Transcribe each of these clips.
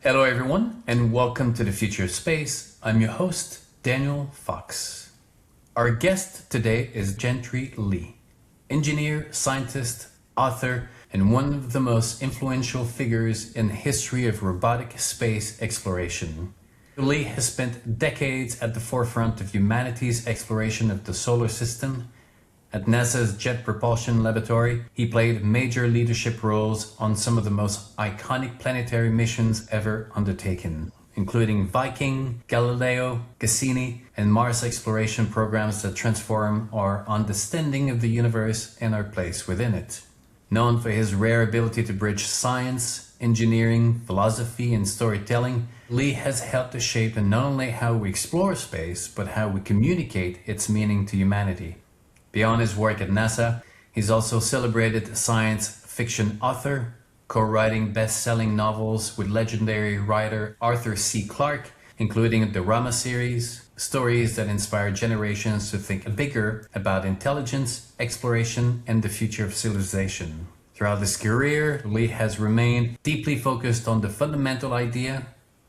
Hello everyone, and welcome to the Future of Space. I'm your host, Daniel Fox. Our guest today is Gentry Lee, engineer, scientist, author, and one of the most influential figures in the history of robotic space exploration. Lee has spent decades at the forefront of humanity's exploration of the solar system. At NASA's Jet Propulsion Laboratory, he played major leadership roles on some of the most iconic planetary missions ever undertaken, including Viking, Galileo, Cassini, and Mars exploration programs that transform our understanding of the universe and our place within it. Known for his rare ability to bridge science, engineering, philosophy, and storytelling, Lee has helped to shape not only how we explore space, but how we communicate its meaning to humanity. Beyond his work at NASA, he's also celebrated science fiction author, co-writing best-selling novels with legendary writer Arthur C. Clarke, including the Rama series, stories that inspire generations to think bigger about intelligence, exploration, and the future of civilization. Throughout his career, Lee has remained deeply focused on the fundamental idea: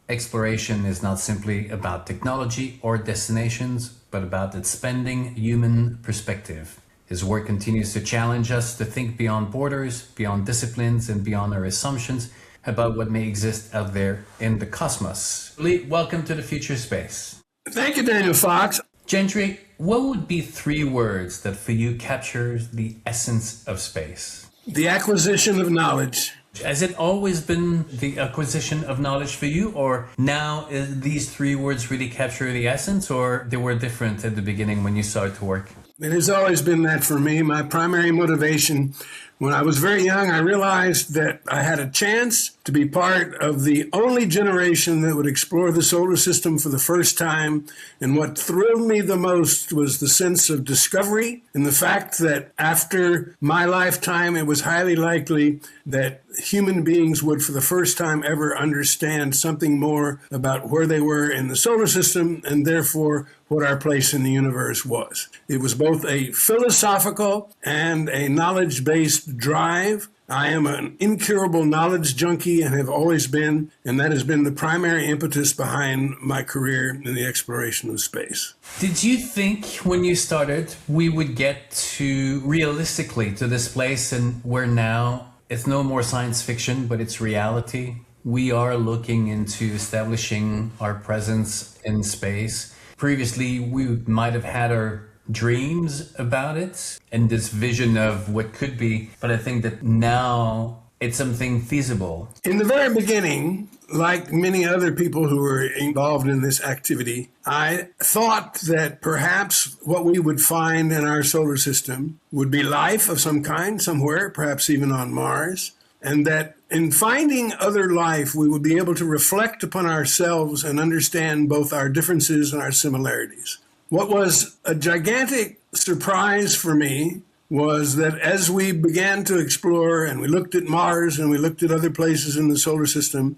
exploration is not simply about technology or destinations, but about expanding human perspective. His work continues to challenge us to think beyond borders, beyond disciplines, and beyond our assumptions about what may exist out there in the cosmos. Lee, welcome to the Future Space. Thank you, Daniel Fox. Gentry, what would be 3 words that for you captures the essence of space? The acquisition of knowledge. Has it always been the acquisition of knowledge for you, or now these 3 words really capture the essence, or they were different at the beginning when you started to work? It has always been that for me. My primary motivation, when I was very young, I realized that I had a chance to be part of the only generation that would explore the solar system for the first time. And what thrilled me the most was the sense of discovery and the fact that after my lifetime, it was highly likely that human beings would, for the first time ever, understand something more about where they were in the solar system and therefore what our place in the universe was. It was both a philosophical and a knowledge-based drive. I am an incurable knowledge junkie and have always been, and that has been the primary impetus behind my career in the exploration of space. Did you think when you started we would get to realistically to this place and where now it's no more science fiction, but it's reality? We are looking into establishing our presence in space. Previously, we might have had our dreams about it and this vision of what could be, but I think that now it's something feasible. In the very beginning, like many other people who were involved in this activity, I thought that perhaps what we would find in our solar system would be life of some kind somewhere, perhaps even on Mars, and that in finding other life, we would be able to reflect upon ourselves and understand both our differences and our similarities. What was a gigantic surprise for me was that as we began to explore and we looked at Mars and we looked at other places in the solar system,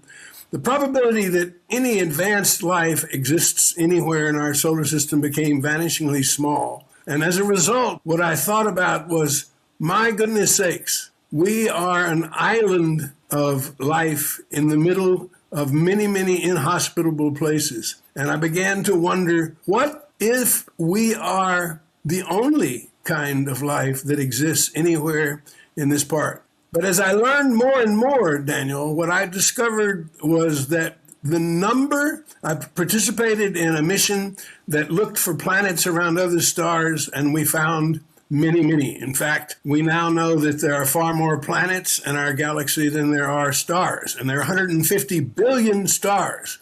the probability that any advanced life exists anywhere in our solar system became vanishingly small. And as a result, what I thought about was, my goodness sakes, we are an island of life in the middle of many, many inhospitable places. And I began to wonder, what if we are the only kind of life that exists anywhere in this part? But as I learned more and more, Daniel, what I discovered was that I participated in a mission that looked for planets around other stars, and we found many, many. In fact, we now know that there are far more planets in our galaxy than there are stars, and there are 150 billion stars.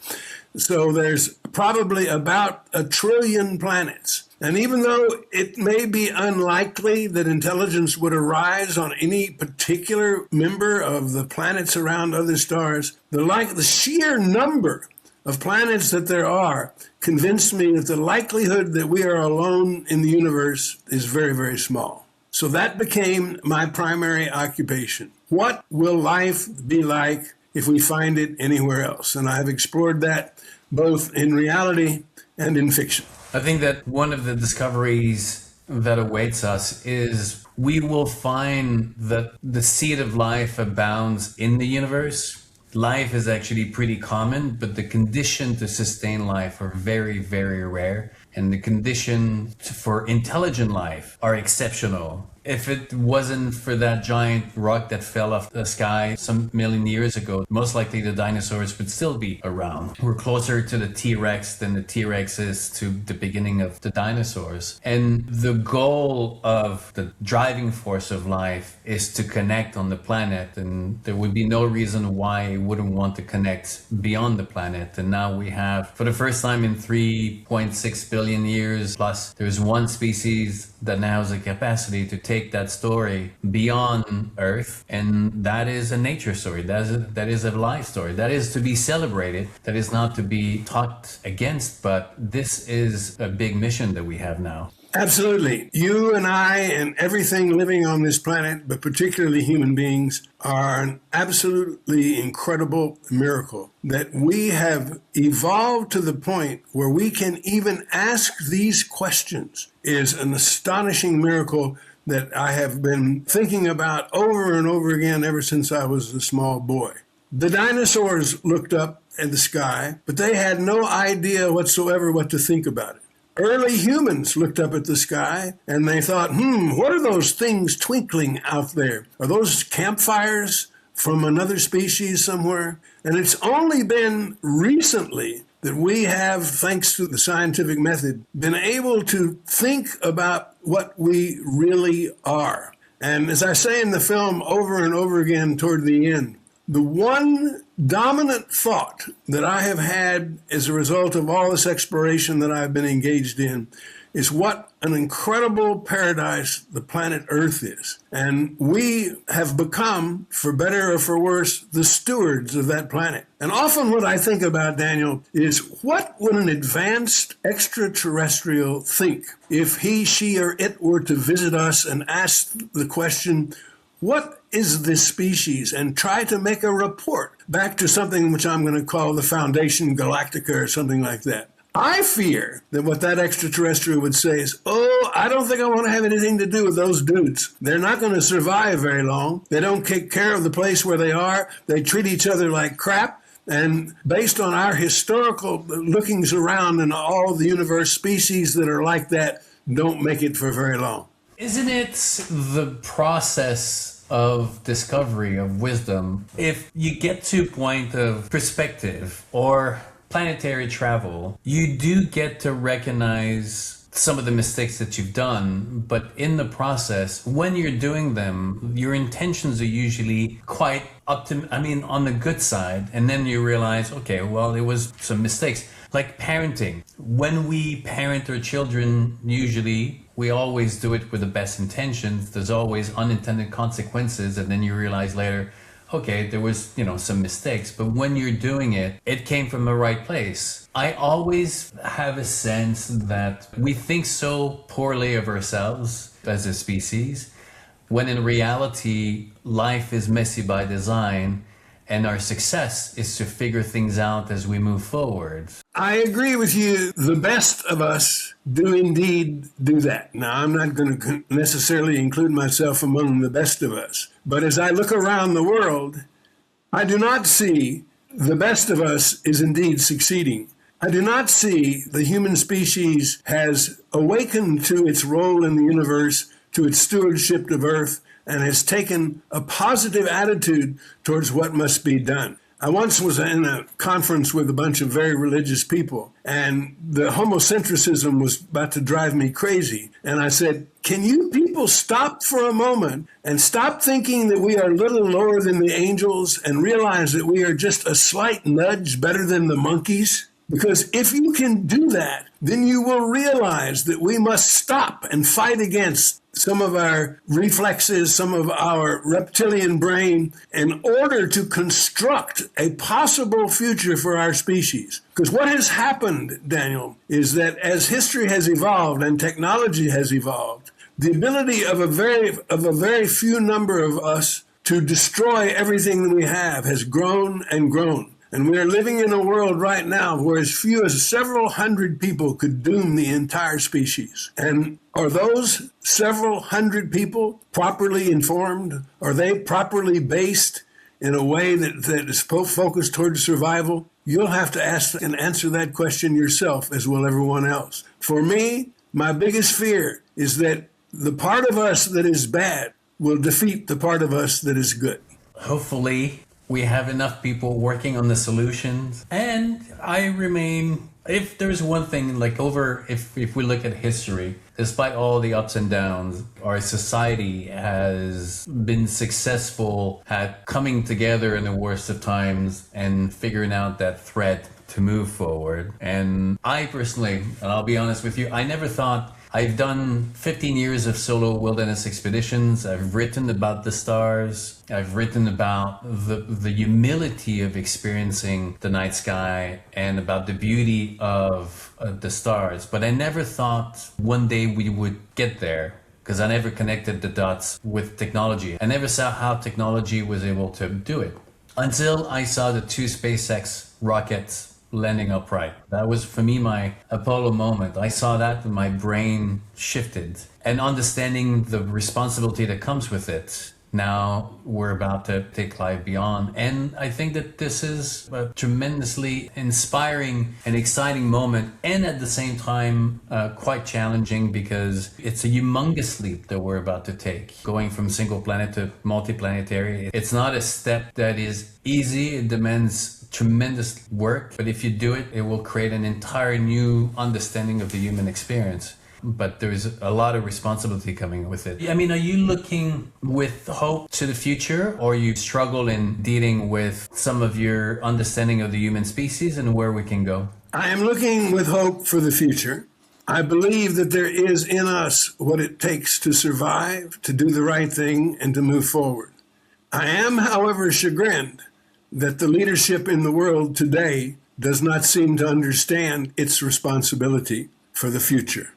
So there's probably about 1 trillion planets. And even though it may be unlikely that intelligence would arise on any particular member of the planets around other stars, the sheer number of planets that there are convinced me that the likelihood that we are alone in the universe is very, very small. So that became my primary occupation. What will life be like if we find it anywhere else? And I've explored that both in reality and in fiction. I think that one of the discoveries that awaits us is we will find that the seed of life abounds in the universe. life is actually pretty common, but the condition to sustain life are very, very rare. And the condition for intelligent life are exceptional. If it wasn't for that giant rock that fell off the sky some million years ago, most likely the dinosaurs would still be around. We're closer to the T-Rex than the T-Rex is to the beginning of the dinosaurs. And the goal of the driving force of life is to connect on the planet. And there would be no reason why it wouldn't want to connect beyond the planet. And now we have, for the first time in 3.6 billion years, plus there's one species that now has the capacity to take that story beyond Earth, and that is a nature story. That is a life story. That is to be celebrated. That is not to be talked against. But this is a big mission that we have now. Absolutely. You and I and everything living on this planet, but particularly human beings, are an absolutely incredible miracle that we have evolved to the point where we can even ask these questions is an astonishing miracle that I have been thinking about over and over again ever since I was a small boy. The dinosaurs looked up at the sky, but they had no idea whatsoever what to think about it. Early humans looked up at the sky and they thought, what are those things twinkling out there? Are those campfires from another species somewhere? And it's only been recently that we have, thanks to the scientific method, been able to think about what we really are. And as I say in the film over and over again toward the end, the one dominant thought that I have had as a result of all this exploration that I've been engaged in is what an incredible paradise the planet Earth is. And we have become, for better or for worse, the stewards of that planet. And often what I think about, Daniel, is what would an advanced extraterrestrial think if he, she, or it were to visit us and ask the question, what is this species? And try to make a report back to something which I'm going to call the Foundation Galactica or something like that. I fear that what that extraterrestrial would say is, I don't think I want to have anything to do with those dudes. They're not going to survive very long. They don't take care of the place where they are. They treat each other like crap. And based on our historical lookings around and all the universe, species that are like that don't make it for very long. Isn't it the process of discovery, of wisdom? If you get to a point of perspective or planetary travel, you do get to recognize some of the mistakes that you've done, but in the process, when you're doing them, your intentions are usually quite on the good side, and then you realize, okay, well, there was some mistakes. Like parenting. When we parent our children, usually we always do it with the best intentions. There's always unintended consequences, and then you realize later, okay, there was, some mistakes, but when you're doing it, it came from the right place. I always have a sense that we think so poorly of ourselves as a species, when in reality, life is messy by design, and our success is to figure things out as we move forward. I agree with you. The best of us do indeed do that. Now, I'm not going to necessarily include myself among the best of us. But as I look around the world, I do not see the best of us is indeed succeeding. I do not see the human species has awakened to its role in the universe, to its stewardship of Earth, and has taken a positive attitude towards what must be done. I once was in a conference with a bunch of very religious people, and the homocentrism was about to drive me crazy. And I said, can you people stop for a moment and stop thinking that we are a little lower than the angels and realize that we are just a slight nudge better than the monkeys? Because if you can do that, then you will realize that we must stop and fight against some of our reflexes, some of our reptilian brain, in order to construct a possible future for our species. Because what has happened, Daniel, is that as history has evolved and technology has evolved, the ability of a very few number of us to destroy everything that we have has grown and grown. And we are living in a world right now where as few as several hundred people could doom the entire species. And are those several hundred people properly informed? Are they properly based in a way that is focused towards survival, you'll have to ask and answer that question yourself, as will everyone else. For me, my biggest fear is that the part of us that is bad will defeat the part of us that is good. Hopefully, we have enough people working on the solutions. And I remain, if there's one thing, if we look at history, despite all the ups and downs, our society has been successful at coming together in the worst of times and figuring out that thread to move forward. And I personally, and I'll be honest with you, I never thought. I've done 15 years of solo wilderness expeditions. I've written about the stars. I've written about the humility of experiencing the night sky and about the beauty of the stars. But I never thought one day we would get there, because I never connected the dots with technology. I never saw how technology was able to do it until I saw the 2 SpaceX rockets landing upright. That was, for me, my Apollo moment. I saw that and my brain shifted. And understanding the responsibility that comes with it, now we're about to take life beyond. And I think that this is a tremendously inspiring and exciting moment, and at the same time quite challenging, because it's a humongous leap that we're about to take. Going from single planet to multiplanetary, it's not a step that is easy. It demands tremendous work, but if you do it, it will create an entire new understanding of the human experience. But there's a lot of responsibility coming with it. I mean, are you looking with hope to the future, or you struggle in dealing with some of your understanding of the human species and where we can go? I am looking with hope for the future. I believe that there is in us what it takes to survive, to do the right thing, and to move forward. I am, however, chagrined that the leadership in the world today does not seem to understand its responsibility for the future.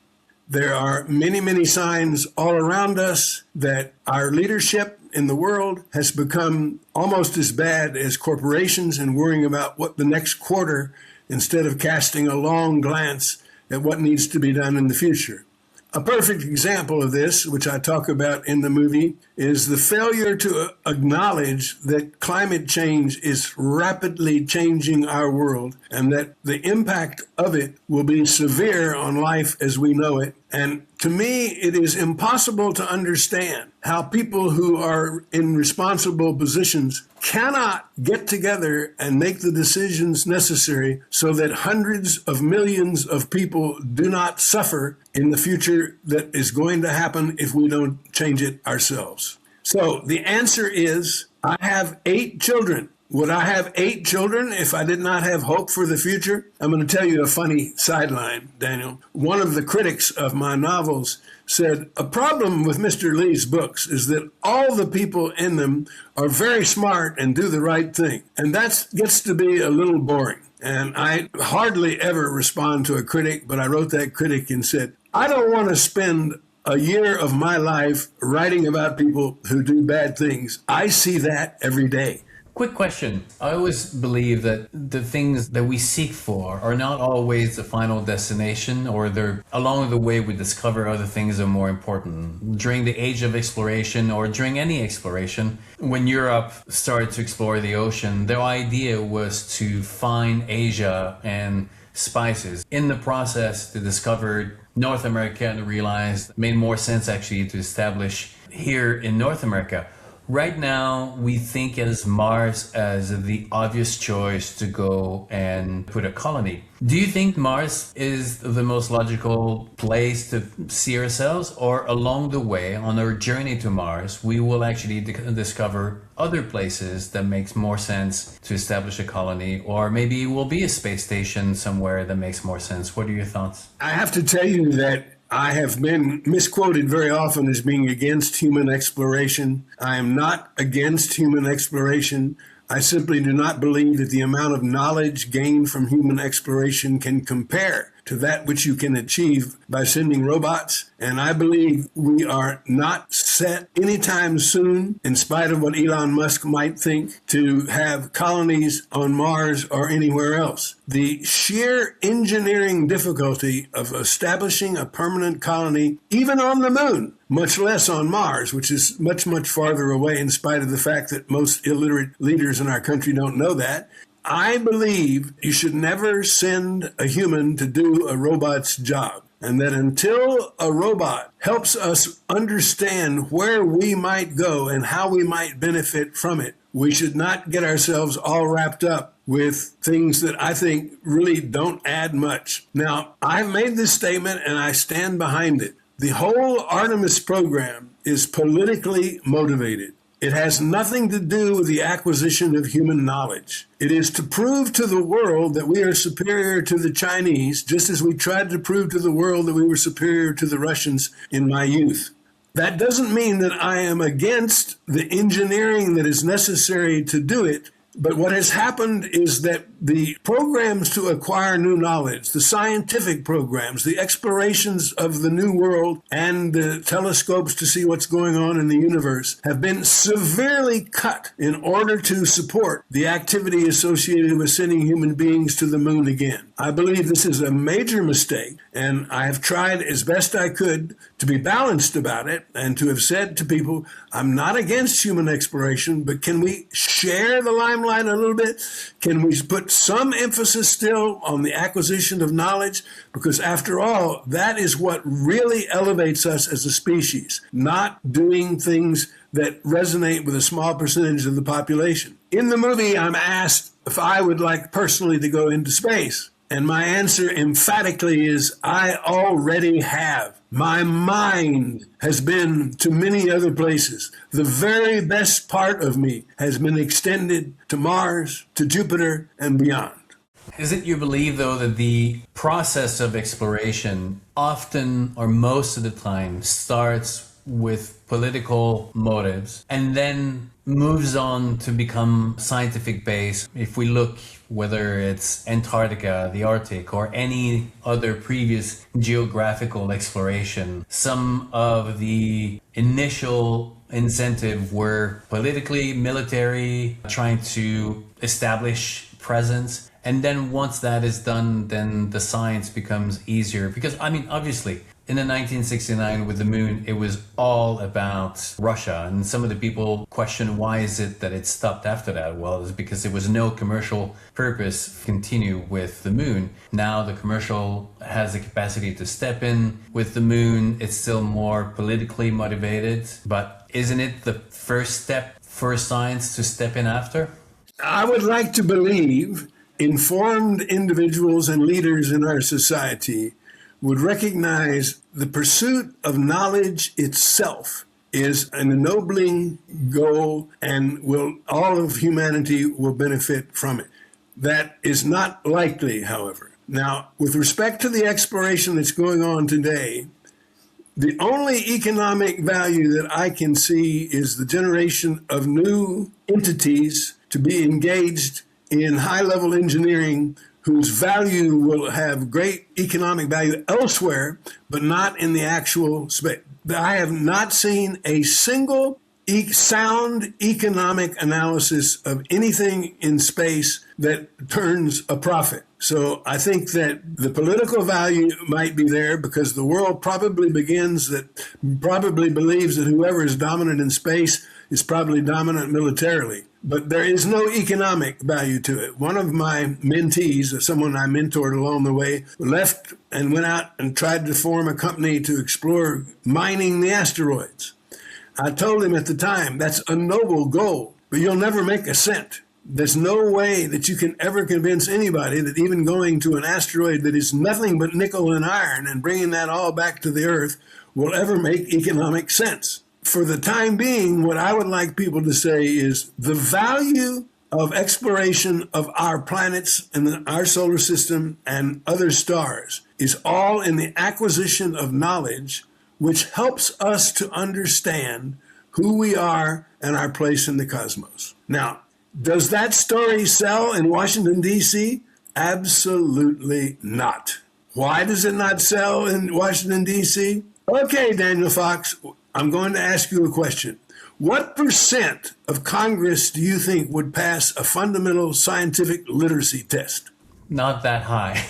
There are many, many signs all around us that our leadership in the world has become almost as bad as corporations in worrying about what the next quarter, instead of casting a long glance at what needs to be done in the future. A perfect example of this, which I talk about in the movie, is the failure to acknowledge that climate change is rapidly changing our world, and that the impact of it will be severe on life as we know it. And to me, it is impossible to understand how people who are in responsible positions cannot get together and make the decisions necessary so that hundreds of millions of people do not suffer in the future that is going to happen if we don't change it ourselves. So the answer is, I have 8 children. Would I have 8 children if I did not have hope for the future? I'm going to tell you a funny sideline, Daniel. One of the critics of my novels said, a problem with Mr. Lee's books is that all the people in them are very smart and do the right thing. And that gets to be a little boring. And I hardly ever respond to a critic, but I wrote that critic and said, I don't want to spend a year of my life writing about people who do bad things. I see that every day. Quick question. I always believe that the things that we seek for are not always the final destination, or they're along the way we discover other things that are more important. During the age of exploration, or during any exploration, when Europe started to explore the ocean, their idea was to find Asia and spices. In the process, they discovered North America and realized it made more sense actually to establish here in North America. Right now, we think as Mars as the obvious choice to go and put a colony. Do you think Mars is the most logical place to see ourselves, or along the way, on our journey to Mars, we will actually discover other places that makes more sense to establish a colony, or maybe it will be a space station somewhere that makes more sense? What are your thoughts? I have to tell you that I have been misquoted very often as being against human exploration. I am not against human exploration. I simply do not believe that the amount of knowledge gained from human exploration can compare to that which you can achieve by sending robots. And I believe we are not set anytime soon, in spite of what Elon Musk might think, to have colonies on Mars or anywhere else. The sheer engineering difficulty of establishing a permanent colony, even on the moon, much less on Mars, which is much, much farther away, in spite of the fact that most illiterate leaders in our country don't know that. I believe you should never send a human to do a robot's job, and that until a robot helps us understand where we might go and how we might benefit from it, we should not get ourselves all wrapped up with things that I think really don't add much. Now, I've made this statement and I stand behind it. The whole Artemis program is politically motivated. It has nothing to do with the acquisition of human knowledge. It is to prove to the world that we are superior to the Chinese, just as we tried to prove to the world that we were superior to the Russians in my youth. That doesn't mean that I am against the engineering that is necessary to do it. But what has happened is that the programs to acquire new knowledge, the scientific programs, the explorations of the new world and the telescopes to see what's going on in the universe have been severely cut in order to support the activity associated with sending human beings to the moon again. I believe this is a major mistake, and I have tried as best I could to be balanced about it and to have said to people, I'm not against human exploration, but can we share the limelight a little bit? Can we put some emphasis still on the acquisition of knowledge? Because after all, that is what really elevates us as a species, not doing things that resonate with a small percentage of the population. In the movie, I'm asked if I would like personally to go into space. And my answer emphatically is, I already have. My mind has been to many other places. The very best part of me has been extended to Mars, to Jupiter, and beyond. Is it your belief, though, that the process of exploration often or most of the time starts with political motives and then moves on to become scientific based? If we look, whether it's Antarctica, the Arctic, or any other previous geographical exploration, some of the initial incentive were politically, military, trying to establish presence. And then once that is done, then the science becomes easier. Because, I mean, obviously, in the 1969 with the moon, it was all about Russia. And some of the people question, why is it that it stopped after that? Well, it's because there was no commercial purpose to continue with the moon. Now the commercial has the capacity to step in with the moon. It's still more politically motivated. But isn't it the first step for science to step in after? I would like to believe informed individuals and leaders in our society would recognize the pursuit of knowledge itself is an ennobling goal, and all of humanity will benefit from it. That is not likely, however. Now, with respect to the exploration that's going on today, the only economic value that I can see is the generation of new entities to be engaged in high-level engineering whose value will have great economic value elsewhere, but not in the actual space. I have not seen a single sound economic analysis of anything in space that turns a profit. So I think that the political value might be there because the world probably believes that whoever is dominant in space is probably dominant militarily. But there is no economic value to it. One of my mentees, someone I mentored along the way, left and went out and tried to form a company to explore mining the asteroids. I told him at the time, that's a noble goal, but you'll never make a cent. There's no way that you can ever convince anybody that even going to an asteroid that is nothing but nickel and iron and bringing that all back to the Earth will ever make economic sense. For the time being, what I would like people to say is the value of exploration of our planets and our solar system and other stars is all in the acquisition of knowledge, which helps us to understand who we are and our place in the cosmos. Now, does that story sell in Washington, D.C.? Absolutely not. Why does it not sell in Washington, D.C.? Okay, Daniel Fox, I'm going to ask you a question. What percent of Congress do you think would pass a fundamental scientific literacy test? Not that high.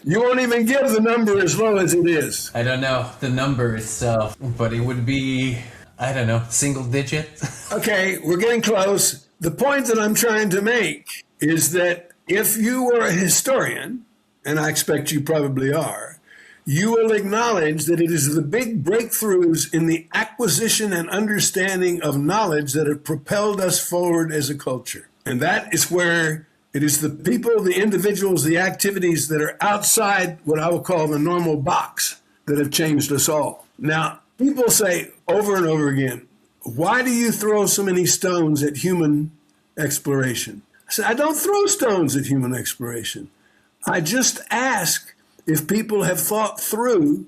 You won't even give the number as low as it is. I don't know the number itself, but it would be, I don't know, single digit. Okay, we're getting close. The point that I'm trying to make is that if you were a historian, and I expect you probably are, you will acknowledge that it is the big breakthroughs in the acquisition and understanding of knowledge that have propelled us forward as a culture. And that is where it is the people, the individuals, the activities that are outside what I will call the normal box that have changed us all. Now, people say over and over again, why do you throw so many stones at human exploration? I said, I don't throw stones at human exploration. I just ask if people have thought through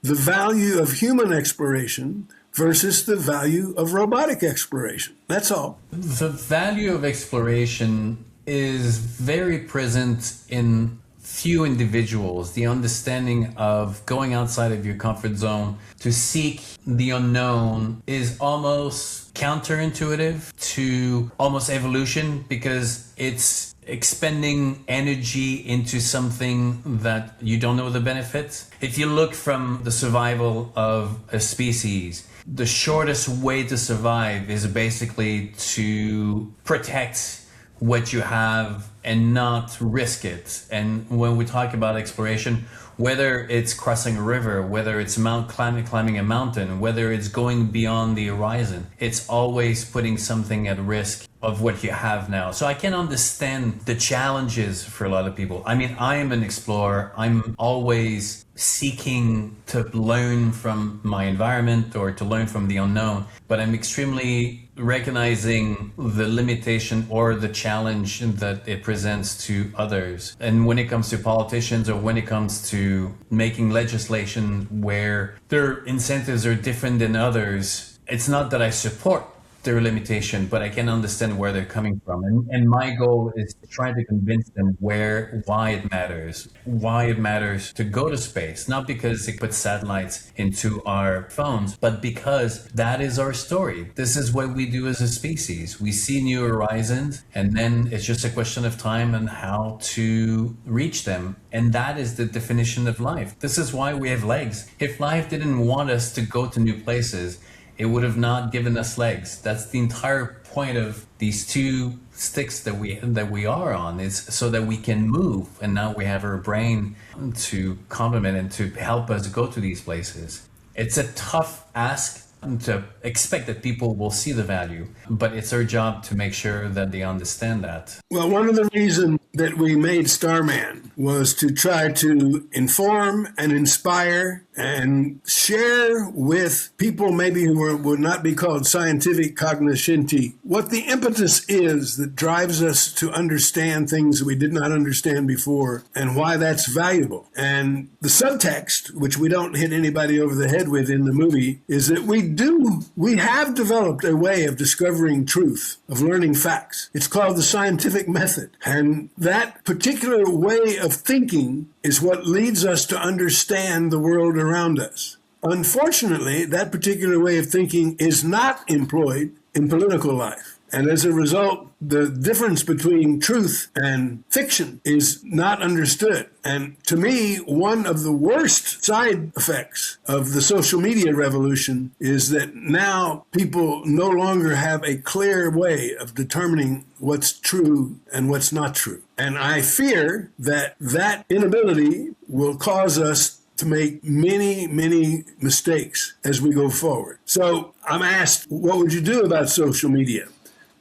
the value of human exploration versus the value of robotic exploration. That's all. The value of exploration is very present in few individuals. The understanding of going outside of your comfort zone to seek the unknown is almost counterintuitive to almost evolution, because it's expending energy into something that you don't know the benefits. If you look from the survival of a species, the shortest way to survive is basically to protect what you have and not risk it. And when we talk about exploration, whether it's crossing a river, whether it's climbing a mountain, whether it's going beyond the horizon, it's always putting something at risk of what you have now. So I can understand the challenges for a lot of people. I mean, I am an explorer. I'm always seeking to learn from my environment or to learn from the unknown, but I'm extremely recognizing the limitation or the challenge that it presents to others. And when it comes to politicians, or when it comes to making legislation where their incentives are different than others, it's not that I support their limitation, but I can understand where they're coming from. And my goal is to try to convince them why it matters to go to space, not because it puts satellites into our phones, but because that is our story. This is what we do as a species. We see new horizons, and then it's just a question of time and how to reach them. And that is the definition of life. This is why we have legs. If life didn't want us to go to new places, it would have not given us legs. That's the entire point of these two sticks that we are on, is so that we can move. And now we have our brain to complement and to help us go to these places. It's a tough ask to expect that people will see the value, but it's our job to make sure that they understand that. Well, one of the reasons that we made Starman was to try to inform and inspire and share with people maybe who would not be called scientific cognoscenti what the impetus is that drives us to understand things we did not understand before and why that's valuable. And the subtext, which we don't hit anybody over the head with in the movie, is that we have developed a way of discovering truth, of learning facts. It's called the scientific method. And that particular way of thinking is what leads us to understand the world around us. Unfortunately, that particular way of thinking is not employed in political life. And as a result, the difference between truth and fiction is not understood. And to me, one of the worst side effects of the social media revolution is that now people no longer have a clear way of determining what's true and what's not true. And I fear that that inability will cause us to make many, many mistakes as we go forward. So I'm asked, what would you do about social media?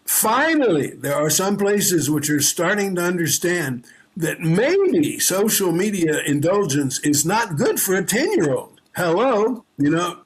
Finally, there are some places which are starting to understand that maybe social media indulgence is not good for a 10-year-old. Hello?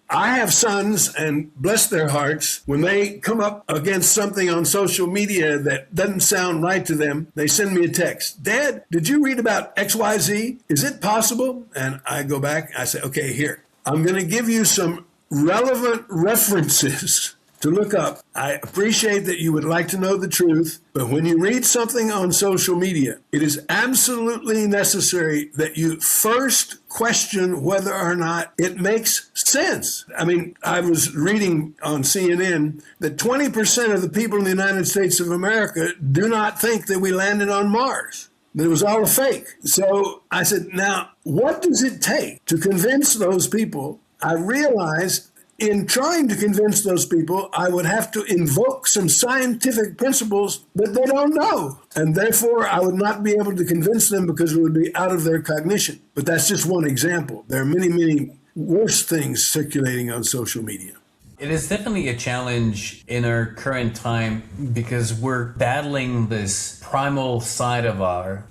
I have sons, and bless their hearts, when they come up against something on social media that doesn't sound right to them, they send me a text. Dad, did you read about XYZ? Is it possible? And I go back, I say, okay, here. I'm going to give you some relevant references to look up. I appreciate that you would like to know the truth, but when you read something on social media, it is absolutely necessary that you first question whether or not it makes sense. I mean, I was reading on CNN that 20% of the people in the United States of America do not think that we landed on Mars. That it was all a fake. So I said, now, what does it take to convince those people? I realized in trying to convince those people, I would have to invoke some scientific principles that they don't know. And therefore, I would not be able to convince them because it would be out of their cognition. But that's just one example. There are many, many worse things circulating on social media. It is definitely a challenge in our current time because we're battling this primal side of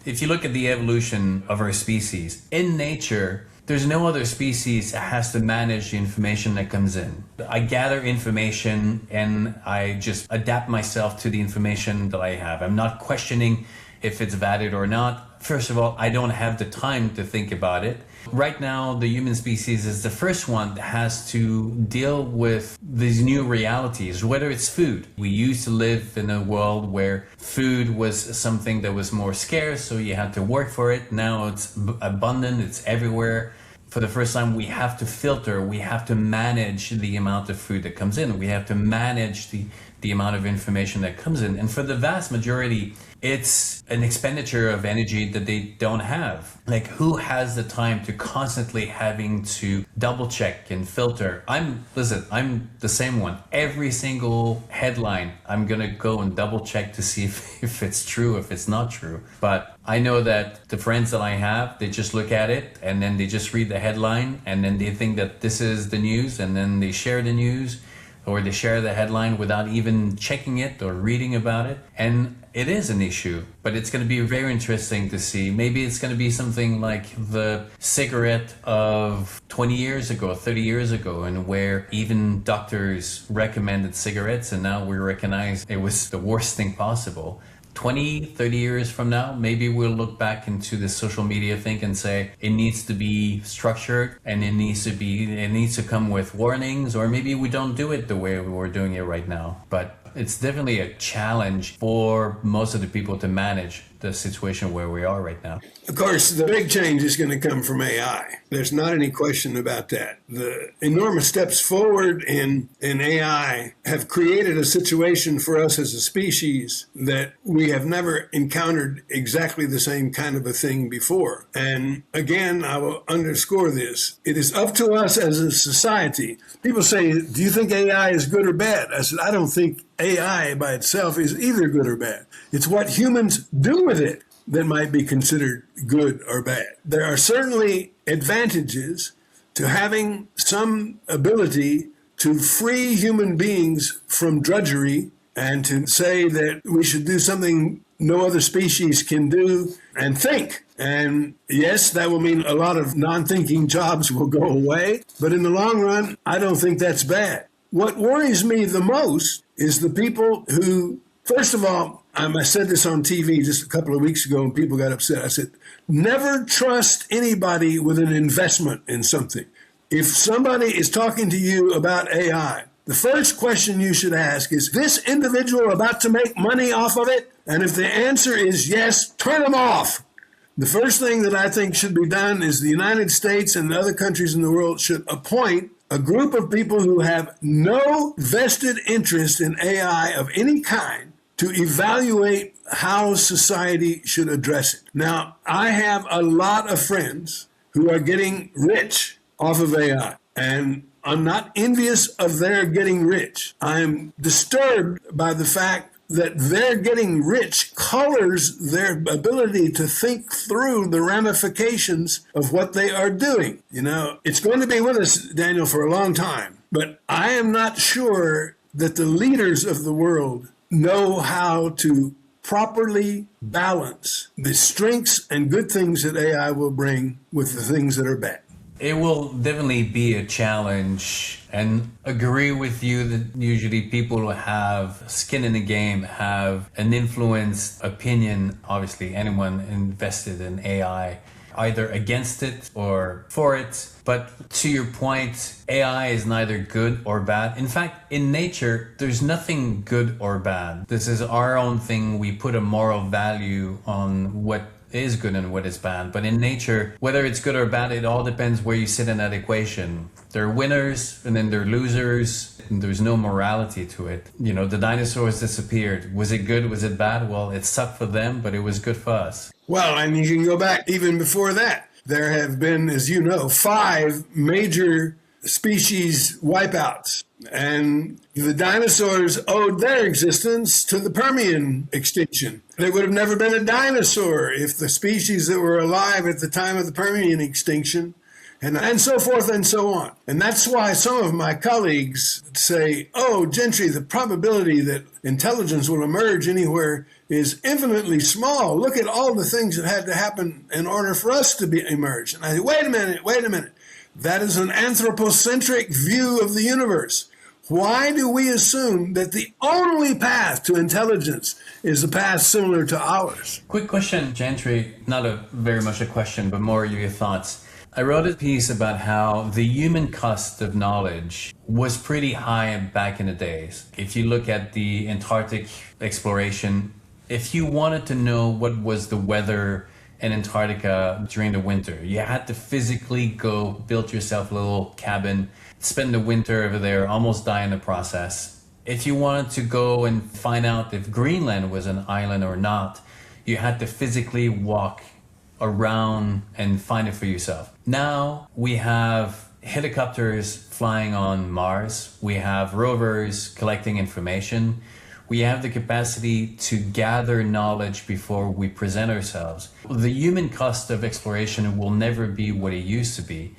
if you look at the evolution of our species, in nature, there's no other species that has to manage the information that comes in. I gather information and I just adapt myself to the information that I have. I'm not questioning if it's valid or not. First of all, I don't have the time to think about it. Right now, the human species is the first one that has to deal with these new realities, whether it's food. We used to live in a world where food was something that was more scarce, so you had to work for it. Now it's abundant, it's everywhere. For the first time, we have to filter, we have to manage the amount of food that comes in. We have to manage the amount of information that comes in. And for the vast majority, it's an expenditure of energy that they don't have. Like, who has the time to constantly having to double check and filter? I'm the same one. Every single headline, I'm gonna go and double check to see if it's true, if it's not true. But I know that the friends that I have, they just look at it and then they just read the headline and then they think that this is the news and then they share the news or they share the headline without even checking it or reading about it. And it is an issue, but it's going to be very interesting to see. Maybe it's going to be something like the cigarette of 20 years ago, 30 years ago, and where even doctors recommended cigarettes, and now we recognize it was the worst thing possible. 20, 30 years from now, maybe we'll look back into the social media thing and say it needs to be structured and it needs to come with warnings, or maybe we don't do it the way we're doing it right now. But it's definitely a challenge for most of the people to manage the situation where we are right now. Of course, the big change is going to come from AI. There's not any question about that. The enormous steps forward in AI have created a situation for us as a species that we have never encountered exactly the same kind of a thing before. And again, I will underscore this. It is up to us as a society. People say, do you think AI is good or bad? I said, I don't think AI by itself is either good or bad. It's what humans do with it that might be considered good or bad. There are certainly advantages to having some ability to free human beings from drudgery and to say that we should do something no other species can do and think. And yes, that will mean a lot of non-thinking jobs will go away. But in the long run, I don't think that's bad. What worries me the most is the people who, first of all, I said this on TV just a couple of weeks ago and people got upset. I said, never trust anybody with an investment in something. If somebody is talking to you about AI, the first question you should ask is this individual about to make money off of it? And if the answer is yes, turn them off. The first thing that I think should be done is the United States and other countries in the world should appoint a group of people who have no vested interest in AI of any kind to evaluate how society should address it. Now, I have a lot of friends who are getting rich off of AI, and I'm not envious of their getting rich. I'm disturbed by the fact that their getting rich colors their ability to think through the ramifications of what they are doing. You know, it's going to be with us, Daniel, for a long time, but I am not sure that the leaders of the world know how to properly balance the strengths and good things that AI will bring with the things that are bad. It will definitely be a challenge, and agree with you that usually people who have skin in the game have an influenced opinion. Obviously, anyone invested in AI either against it or for it. But to your point, AI is neither good or bad. In fact, in nature, there's nothing good or bad. This is our own thing. We put a moral value on what is good and what is bad. But in nature, whether it's good or bad, it all depends where you sit in that equation. There are winners and then there are losers, and there's no morality to it. You know, the dinosaurs disappeared. Was it good? Was it bad? Well, it sucked for them, but it was good for us. Well, and you can go back even before that. There have been, as you know, 5 major species wipeouts. And the dinosaurs owed their existence to the Permian extinction. There would have never been a dinosaur if the species that were alive at the time of the Permian extinction, and so forth and so on. And that's why some of my colleagues say, oh, Gentry, the probability that intelligence will emerge anywhere is infinitely small. Look at all the things that had to happen in order for us to emerge. And I say, wait a minute. That is an anthropocentric view of the universe. Why do we assume that the only path to intelligence is a path similar to ours? Quick question, Gentry. Not very much a question, but more your thoughts. I wrote a piece about how the human cost of knowledge was pretty high back in the days. If you look at the Antarctic exploration, if you wanted to know what was the weather in Antarctica during the winter, you had to physically go build yourself a little cabin, spend the winter over there, almost die in the process. If you wanted to go and find out if Greenland was an island or not, you had to physically walk around and find it for yourself. Now we have helicopters flying on Mars. We have rovers collecting information. We have the capacity to gather knowledge before we present ourselves. The human cost of exploration will never be what it used to be.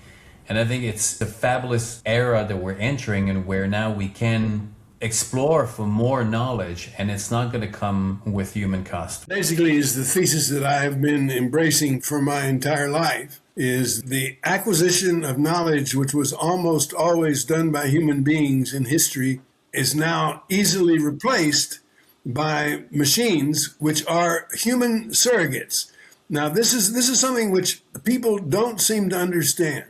And I think it's the fabulous era that we're entering, and where now we can explore for more knowledge, and it's not going to come with human cost. Basically, is the thesis that I have been embracing for my entire life, is the acquisition of knowledge, which was almost always done by human beings in history, is now easily replaced by machines, which are human surrogates. Now, this is something which people don't seem to understand.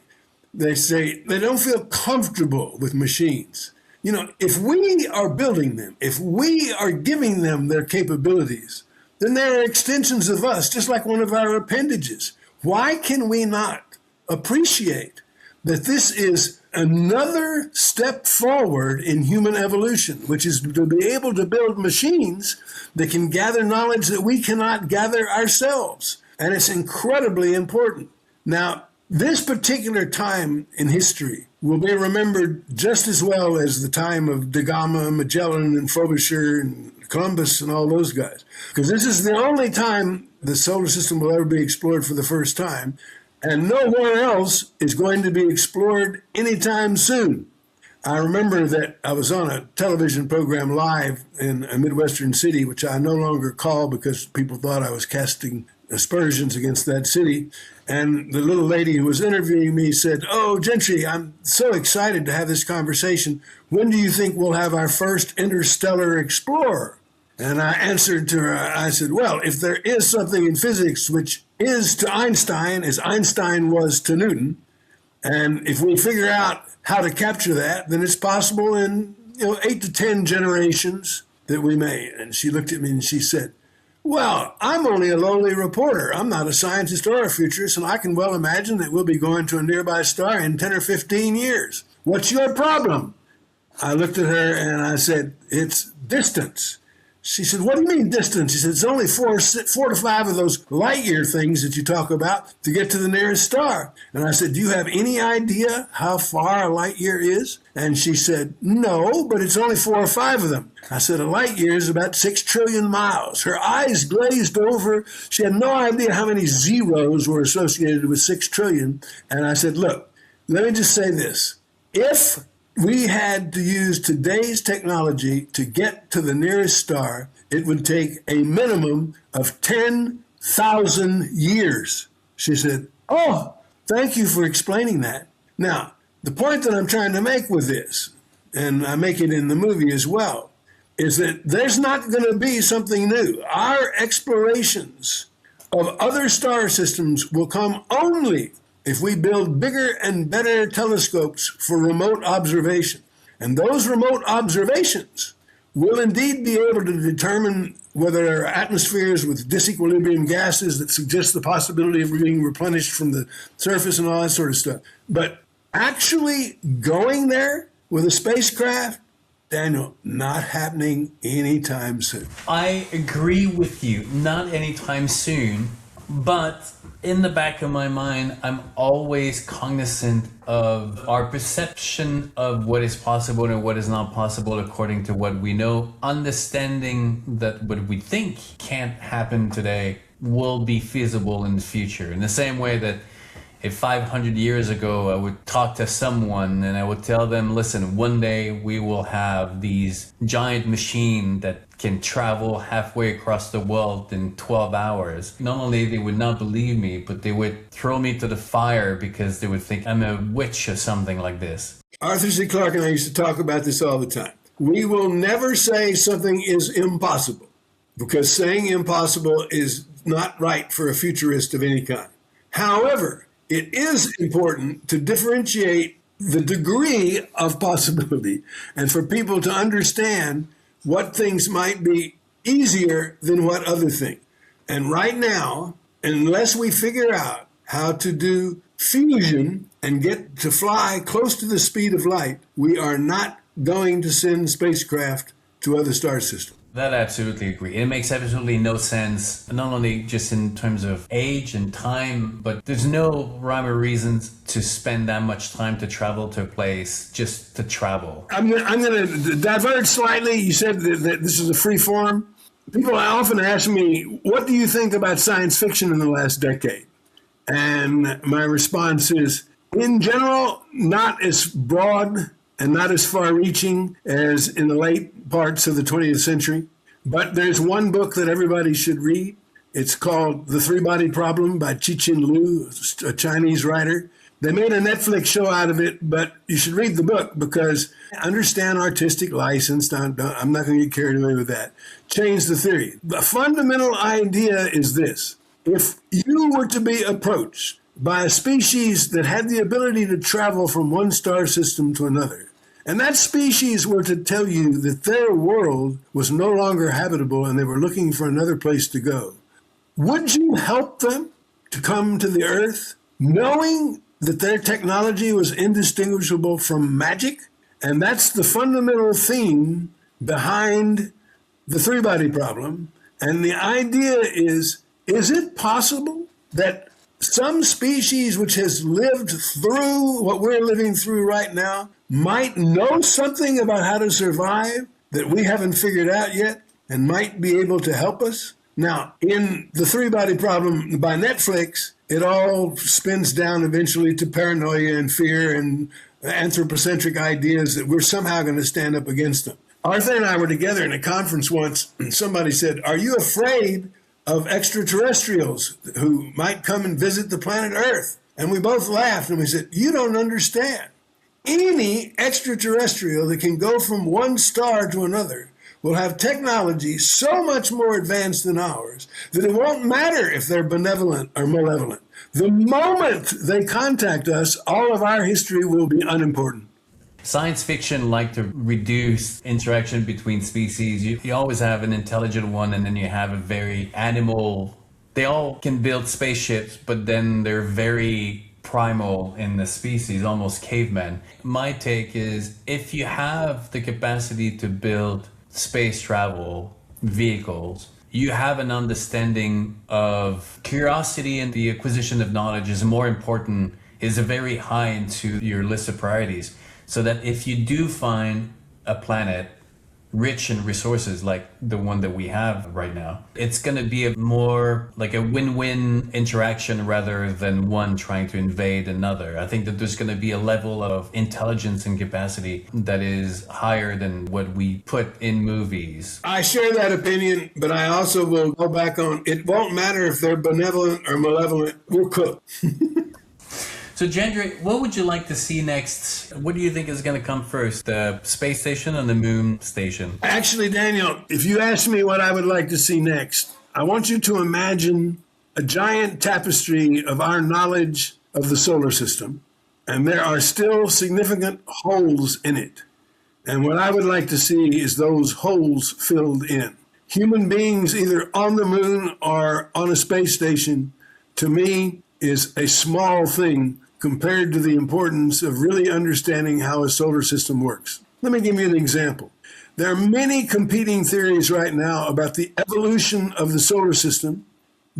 They say they don't feel comfortable with machines. You know, if we are building them, if we are giving them their capabilities, then they're extensions of us, just like one of our appendages. Why can we not appreciate that this is another step forward in human evolution, which is to be able to build machines that can gather knowledge that we cannot gather ourselves? And it's incredibly important. Now, this particular time in history will be remembered just as well as the time of Da Gama, Magellan, and Frobisher, and Columbus, and all those guys. Because this is the only time the solar system will ever be explored for the first time, and nowhere else is going to be explored anytime soon. I remember that I was on a television program live in a Midwestern city, which I no longer call because people thought I was casting aspersions against that city. And the little lady who was interviewing me said, "Oh, Gentry, I'm so excited to have this conversation. When do you think we'll have our first interstellar explorer?" And I answered to her, I said, well, if there is something in physics which is to Einstein as Einstein was to Newton, and if we figure out how to capture that, then it's possible in 8 to 10 generations that we may. And she looked at me and she said, well, I'm only a lowly reporter. I'm not a scientist or a futurist, and I can well imagine that we'll be going to a nearby star in 10 or 15 years. What's your problem? I looked at her and I said, it's distance. She said, what do you mean distance? She said, it's only 4 to 5 of those light year things that you talk about to get to the nearest star. And I said, do you have any idea how far a light year is? And she said, no, but it's only 4 or 5 of them. I said, a light year is about 6 trillion miles. Her eyes glazed over. She had no idea how many zeros were associated with 6 trillion. And I said, look, let me just say this. If we had to use today's technology to get to the nearest star, it would take a minimum of 10,000 years. She said, oh, thank you for explaining that. Now, the point that I'm trying to make with this, and I make it in the movie as well, is that there's not going to be something new. Our explorations of other star systems will come only if we build bigger and better telescopes for remote observation. And those remote observations will indeed be able to determine whether there are atmospheres with disequilibrium gases that suggest the possibility of being replenished from the surface and all that sort of stuff. But actually going there with a spacecraft, Daniel, not happening anytime soon. I agree with you, not anytime soon, but in the back of my mind, I'm always cognizant of our perception of what is possible and what is not possible according to what we know, understanding that what we think can't happen today will be feasible in the future. In the same way that if 500 years ago I would talk to someone and I would tell them, listen, one day we will have these giant machines that can travel halfway across the world in 12 hours. Not only they would not believe me, but they would throw me to the fire because they would think I'm a witch or something like this. Arthur C. Clarke and I used to talk about this all the time. We will never say something is impossible, because saying impossible is not right for a futurist of any kind. However, it is important to differentiate the degree of possibility and for people to understand what things might be easier than what other things. And right now, unless we figure out how to do fusion and get to fly close to the speed of light, we are not going to send spacecraft to other star systems. That I absolutely agree. It makes absolutely no sense, not only just in terms of age and time, but there's no rhyme or reason to spend that much time to travel to a place just to travel. I'm going to divert slightly. You said that this is a free forum. People often ask me, what do you think about science fiction in the last decade? And my response is, in general, not as broad and not as far-reaching as in the late parts of the 20th century. But there's one book that everybody should read. It's called The Three-Body Problem by Cixin Liu, a Chinese writer. They made a Netflix show out of it, but you should read the book because understand artistic license. I'm not going to get carried away with that. Change the theory. The fundamental idea is this. If you were to be approached by a species that had the ability to travel from one star system to another, and that species were to tell you that their world was no longer habitable and they were looking for another place to go, would you help them to come to the Earth knowing that their technology was indistinguishable from magic? And that's the fundamental theme behind the three-body problem. And the idea is it possible that some species which has lived through what we're living through right now might know something about how to survive that we haven't figured out yet and might be able to help us? Now, in The Three-Body Problem by Netflix, it all spins down eventually to paranoia and fear and anthropocentric ideas that we're somehow going to stand up against them. Arthur and I were together in a conference once, and somebody said, "Are you afraid of extraterrestrials who might come and visit the planet Earth?" And we both laughed and we said, "You don't understand. Any extraterrestrial that can go from one star to another will have technology so much more advanced than ours that it won't matter if they're benevolent or malevolent. The moment they contact us, all of our history will be unimportant." Science fiction like to reduce interaction between species. You always have an intelligent one and then you have a very animal. They all can build spaceships, but then they're very primal in the species, almost cavemen. My take is if you have the capacity to build space travel vehicles, you have an understanding of curiosity, and the acquisition of knowledge is more important, is a very high into your list of priorities. So that if you do find a planet rich in resources like the one that we have right now, it's going to be a more like a win-win interaction rather than one trying to invade another. I think that there's going to be a level of intelligence and capacity that is higher than what we put in movies. I share that opinion, but I also will go back on, it won't matter if they're benevolent or malevolent, we're cooked. So, Gentry, what would you like to see next? What do you think is going to come first, the space station and the moon station? Actually, Daniel, if you ask me what I would like to see next, I want you to imagine a giant tapestry of our knowledge of the solar system, and there are still significant holes in it. And what I would like to see is those holes filled in. Human beings either on the moon or on a space station, to me, is a small thing compared to the importance of really understanding how a solar system works. Let me give you an example. There are many competing theories right now about the evolution of the solar system.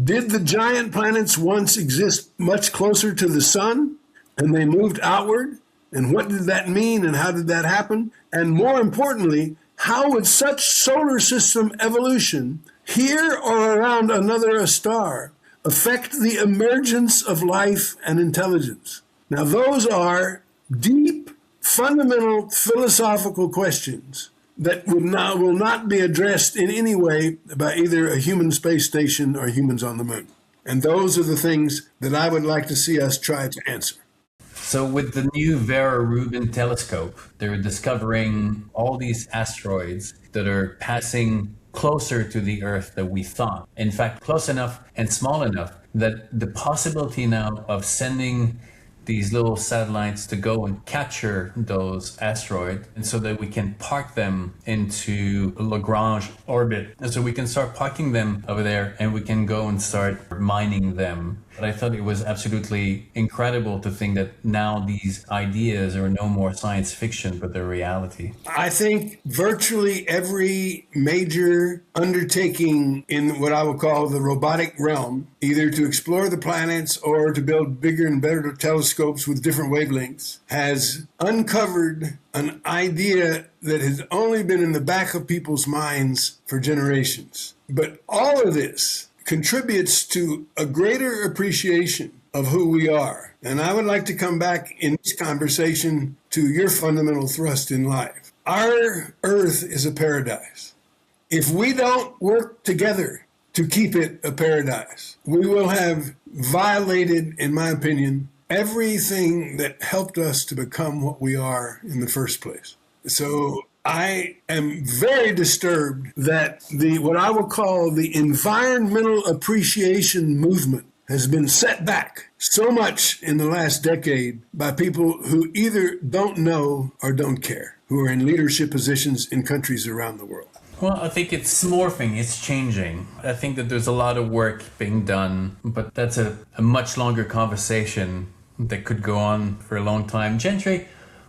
Did the giant planets once exist much closer to the sun and they moved outward? And what did that mean and how did that happen? And more importantly, how would such solar system evolution here or around another star affect the emergence of life and intelligence? Now, those are deep, fundamental philosophical questions that will not be addressed in any way by either a human space station or humans on the moon. And those are the things that I would like to see us try to answer. So with the new Vera Rubin telescope, they're discovering all these asteroids that are passing closer to the Earth than we thought. In fact, close enough and small enough that the possibility now of sending these little satellites to go and capture those asteroids, and so that we can park them into Lagrange orbit. And so we can start parking them over there and we can go and start mining them. But I thought it was absolutely incredible to think that now these ideas are no more science fiction, but they're reality. I think virtually every major undertaking in what I would call the robotic realm, either to explore the planets or to build bigger and better telescopes with different wavelengths, has uncovered an idea that has only been in the back of people's minds for generations. But all of this contributes to a greater appreciation of who we are. And I would like to come back in this conversation to your fundamental thrust in life. Our Earth is a paradise. If we don't work together to keep it a paradise, we will have violated, in my opinion, everything that helped us to become what we are in the first place. So I am very disturbed that what I will call the environmental appreciation movement has been set back so much in the last decade by people who either don't know or don't care, who are in leadership positions in countries around the world. Well, I think it's morphing, it's changing. I think that there's a lot of work being done, but that's a much longer conversation that could go on for a long time. Gentry,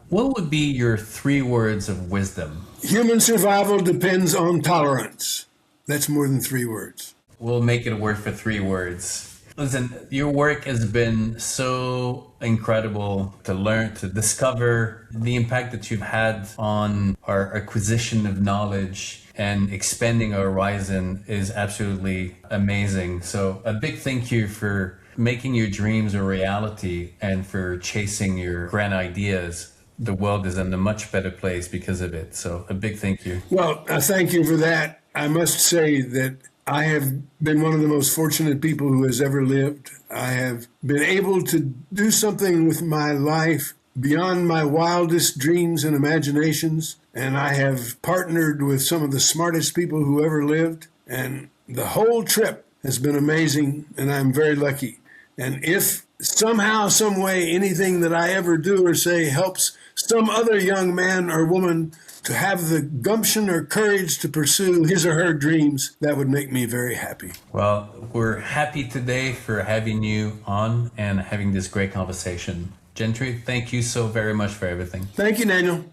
what would be your 3 words of wisdom? Human survival depends on tolerance. That's more than 3 words. We'll make it a word for 3 words. Listen, your work has been so incredible to learn, to discover the impact that you've had on our acquisition of knowledge and expanding our horizon is absolutely amazing. So a big thank you for making your dreams a reality and for chasing your grand ideas. The world is in a much better place because of it. So a big thank you. Well, thank you for that. I must say that I have been one of the most fortunate people who has ever lived. I have been able to do something with my life beyond my wildest dreams and imaginations. And I have partnered with some of the smartest people who ever lived. And the whole trip has been amazing. And I'm very lucky. And if somehow, some way, anything that I ever do or say helps some other young man or woman to have the gumption or courage to pursue his or her dreams, that would make me very happy. Well, we're happy today for having you on and having this great conversation. Gentry, thank you so very much for everything. Thank you, Daniel.